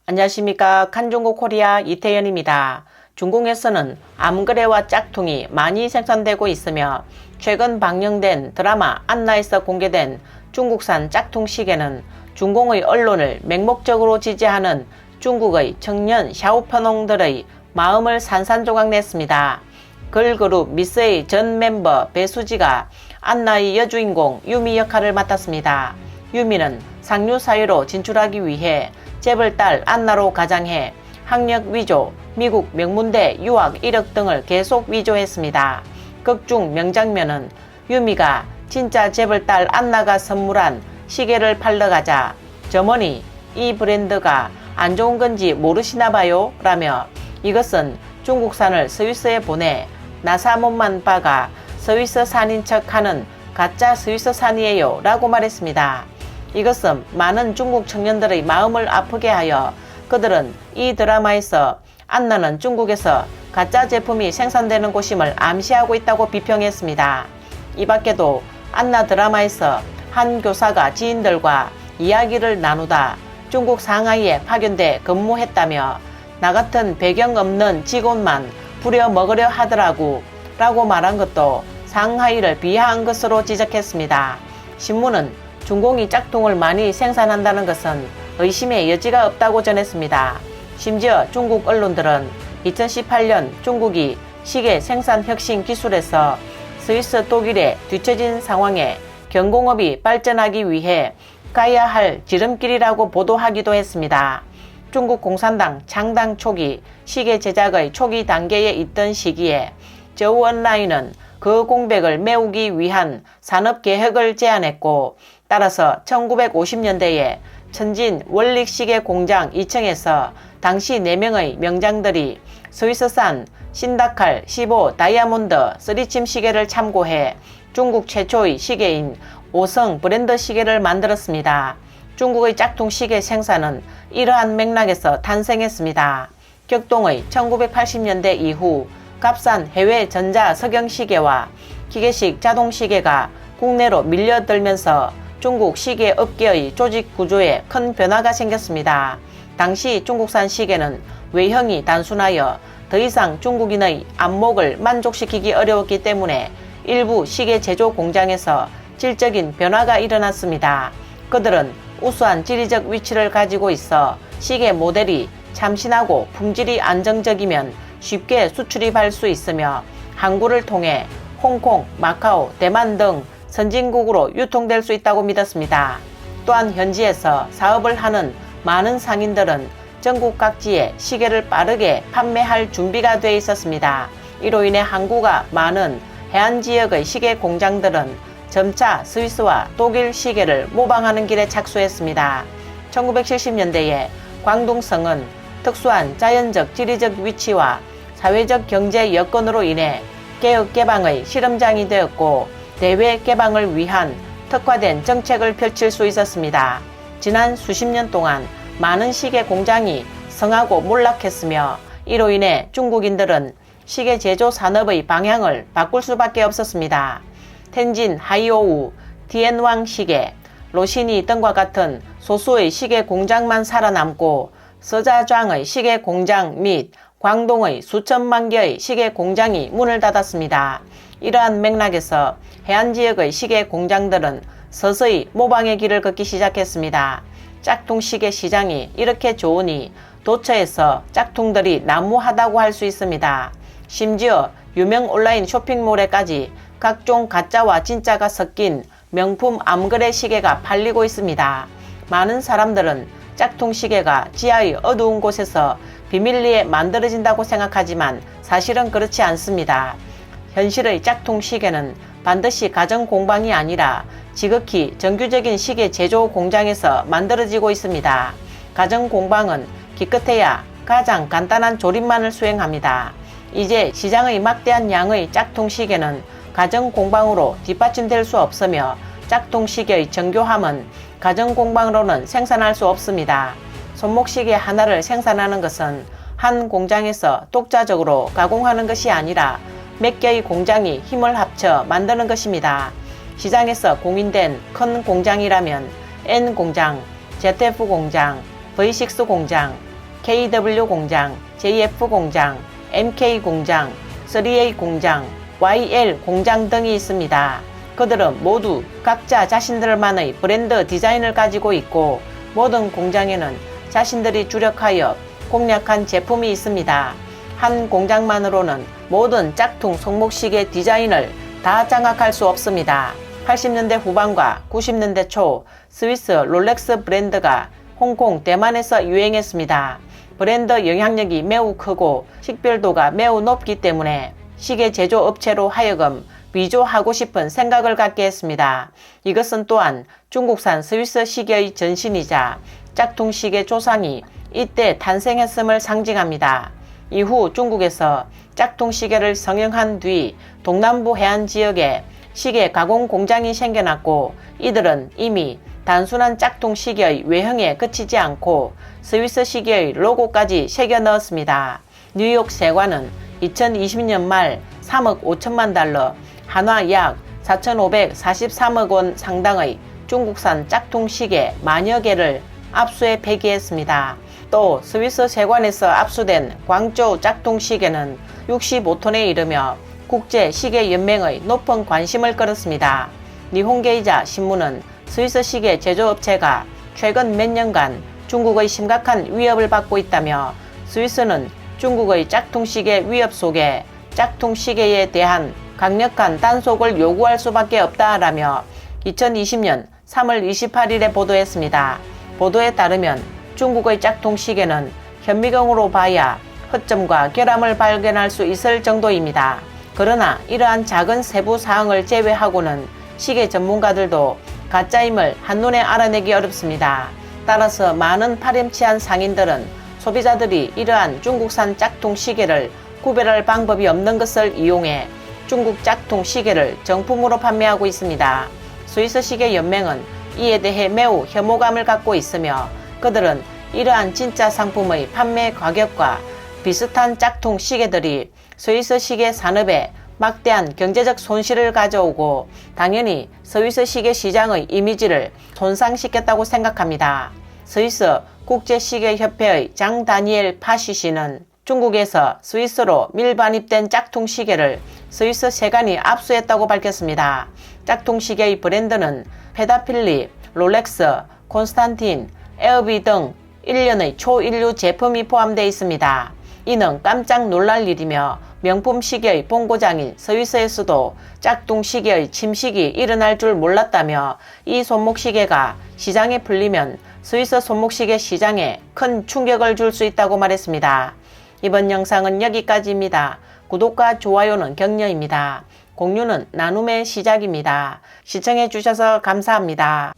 안녕하십니까. 칸중국 코리아 이태현입니다. 중국에서는 암그레와 짝퉁이 많이 생산되고 있으며 최근 방영된 드라마 안나에서 공개된 중국산 짝퉁 시계는 중공의 언론을 맹목적으로 지지하는 중국의 청년 샤오편홍들의 마음을 산산조각냈습니다. 걸그룹 미스의 전 멤버 배수지가 안나의 여주인공 유미 역할을 맡았습니다. 유미는 상류 사회로 진출하기 위해 재벌딸 안나로 가장해 학력 위조, 미국 명문대 유학 이력 등을 계속 위조했습니다. 극중 명장면은 유미가 진짜 재벌딸 안나가 선물한 시계를 팔러 가자 점원이 이 브랜드가 안 좋은 건지 모르시나 봐요 라며 이것은 중국산을 스위스에 보내 나사못만 바가 스위스산인 척하는 가짜 스위스산이에요 라고 말했습니다. 이것은 많은 중국 청년들의 마음을 아프게 하여 그들은 이 드라마에서 안나는 중국에서 가짜 제품이 생산되는 곳임을 암시하고 있다고 비평했습니다. 이 밖에도 안나 드라마에서 한 교사가 지인들과 이야기를 나누다 중국 상하이에 파견돼 근무했다며 나 같은 배경 없는 직원만 부려먹으려 하더라고 라고 말한 것도 상하이를 비하한 것으로 지적했습니다. 신문은 중공이 짝퉁을 많이 생산한다는 것은 의심의 여지가 없다고 전했습니다. 심지어 중국 언론들은 2018년 중국이 시계 생산 혁신 기술에서 스위스 독일에 뒤처진 상황에 경공업이 발전하기 위해 가야 할 지름길이라고 보도하기도 했습니다. 중국 공산당 창당 초기 시계 제작의 초기 단계에 있던 시기에 저우언라인은 그 공백을 메우기 위한 산업계획을 제안했고 따라서 1950년대에 천진 원릭시계 공장 2층에서 당시 4명의 명장들이 스위스산 신다칼 15 다이아몬드 3침 시계를 참고해 중국 최초의 시계인 5성 브랜드 시계를 만들었습니다. 중국의 짝퉁 시계 생산은 이러한 맥락에서 탄생했습니다. 격동의 1980년대 이후 값싼 해외 전자 석영 시계와 기계식 자동 시계가 국내로 밀려들면서 중국 시계 업계의 조직 구조에 큰 변화가 생겼습니다. 당시 중국산 시계는 외형이 단순하여 더 이상 중국인의 안목을 만족시키기 어려웠기 때문에 일부 시계 제조 공장에서 질적인 변화가 일어났습니다. 그들은 우수한 지리적 위치를 가지고 있어 시계 모델이 참신하고 품질이 안정적이면 쉽게 수출입할 수 있으며 항구를 통해 홍콩, 마카오, 대만 등 선진국으로 유통될 수 있다고 믿었습니다. 또한 현지에서 사업을 하는 많은 상인들은 전국 각지에 시계를 빠르게 판매할 준비가 돼 있었습니다. 이로 인해 항구가 많은 해안 지역의 시계 공장들은 점차 스위스와 독일 시계를 모방하는 길에 착수했습니다. 1970년대에 광둥성은 특수한 자연적 지리적 위치와 사회적 경제 여건으로 인해 개혁 개방의 실험장이 되었고 대외 개방을 위한 특화된 정책을 펼칠 수 있었습니다. 지난 수십 년 동안 많은 시계 공장이 성하고 몰락했으며 이로 인해 중국인들은 시계 제조 산업의 방향을 바꿀 수밖에 없었습니다. 텐진 하이오우, 디엔왕 시계, 로시니 등과 같은 소수의 시계 공장만 살아남고 서자장의 시계 공장 및 광동의 수천만 개의 시계 공장이 문을 닫았습니다. 이러한 맥락에서 해안 지역의 시계 공장들은 서서히 모방의 길을 걷기 시작했습니다. 짝퉁 시계 시장이 이렇게 좋으니 도처에서 짝퉁들이 난무하다고 할 수 있습니다. 심지어 유명 온라인 쇼핑몰에까지 각종 가짜와 진짜가 섞인 명품 암그레 시계가 팔리고 있습니다. 많은 사람들은 짝퉁 시계가 지하의 어두운 곳에서 비밀리에 만들어진다고 생각하지만 사실은 그렇지 않습니다. 현실의 짝퉁 시계는 반드시 가정 공방이 아니라 지극히 정규적인 시계 제조 공장에서 만들어지고 있습니다. 가정 공방은 기껏해야 가장 간단한 조립만을 수행합니다. 이제 시장의 막대한 양의 짝퉁 시계는 가정 공방으로 뒷받침될 수 없으며 짝퉁 시계의 정교함은 가정 공방으로는 생산할 수 없습니다. 손목시계 하나를 생산하는 것은 한 공장에서 독자적으로 가공하는 것이 아니라 몇 개의 공장이 힘을 합쳐 만드는 것입니다. 시장에서 공인된 큰 공장이라면 N 공장, ZF 공장, V6 공장, KW 공장, JF 공장, MK 공장, 3A 공장, YL 공장 등이 있습니다. 그들은 모두 각자 자신들만의 브랜드 디자인을 가지고 있고 모든 공장에는 자신들이 주력하여 공략한 제품이 있습니다. 한 공장만으로는 모든 짝퉁 손목시계 디자인을 다 장악할 수 없습니다. 80년대 후반과 90년대 초 스위스 롤렉스 브랜드가 홍콩, 대만에서 유행했습니다. 브랜드 영향력이 매우 크고 식별도가 매우 높기 때문에 시계 제조업체로 하여금 위조하고 싶은 생각을 갖게 했습니다. 이것은 또한 중국산 스위스 시계의 전신이자 짝퉁 시계 조상이 이때 탄생했음을 상징합니다. 이후 중국에서 짝퉁 시계를 성형한 뒤 동남부 해안 지역에 시계 가공 공장이 생겨났고 이들은 이미 단순한 짝퉁 시계의 외형에 그치지 않고 스위스 시계의 로고까지 새겨 넣었습니다. 뉴욕 세관은 2020년 말 3억 5천만 달러, 한화 약 4,543억 원 상당의 중국산 짝퉁 시계 만여 개를 압수해 폐기했습니다. 또 스위스 세관에서 압수된 광저우 짝퉁 시계는 65톤에 이르며 국제시계연맹의 높은 관심을 끌었습니다. 니혼게이자 신문은 스위스 시계 제조업체가 최근 몇 년간 중국의 심각한 위협을 받고 있다며 스위스는 중국의 짝퉁 시계 위협 속에 짝퉁 시계에 대한 강력한 단속을 요구할 수밖에 없다라며 2020년 3월 28일에 보도했습니다. 보도에 따르면 중국의 짝퉁 시계는 현미경으로 봐야 허점과 결함을 발견할 수 있을 정도입니다. 그러나 이러한 작은 세부 사항을 제외하고는 시계 전문가들도 가짜임을 한눈에 알아내기 어렵습니다. 따라서 많은 파렴치한 상인들은 소비자들이 이러한 중국산 짝퉁 시계를 구별할 방법이 없는 것을 이용해 중국 짝퉁 시계를 정품으로 판매하고 있습니다. 스위스 시계 연맹은 이에 대해 매우 혐오감을 갖고 있으며 그들은 이러한 진짜 상품의 판매 가격과 비슷한 짝퉁 시계들이 스위스 시계 산업에 막대한 경제적 손실을 가져오고 당연히 스위스 시계 시장의 이미지를 손상시켰다고 생각합니다. 스위스 국제시계협회의 장 다니엘 파시시는 중국에서 스위스로 밀반입된 짝퉁 시계를 스위스 세관이 압수했다고 밝혔습니다. 짝퉁 시계의 브랜드는 페다필립, 롤렉스, 콘스탄틴, 에어비 등 일련의 초일류 제품이 포함되어 있습니다. 이는 깜짝 놀랄 일이며 명품 시계의 본고장인 스위스에서도 짝퉁 시계의 침식이 일어날 줄 몰랐다며 이 손목시계가 시장에 풀리면 스위스 손목시계 시장에 큰 충격을 줄 수 있다고 말했습니다. 이번 영상은 여기까지입니다. 구독과 좋아요는 격려입니다. 공유는 나눔의 시작입니다. 시청해주셔서 감사합니다.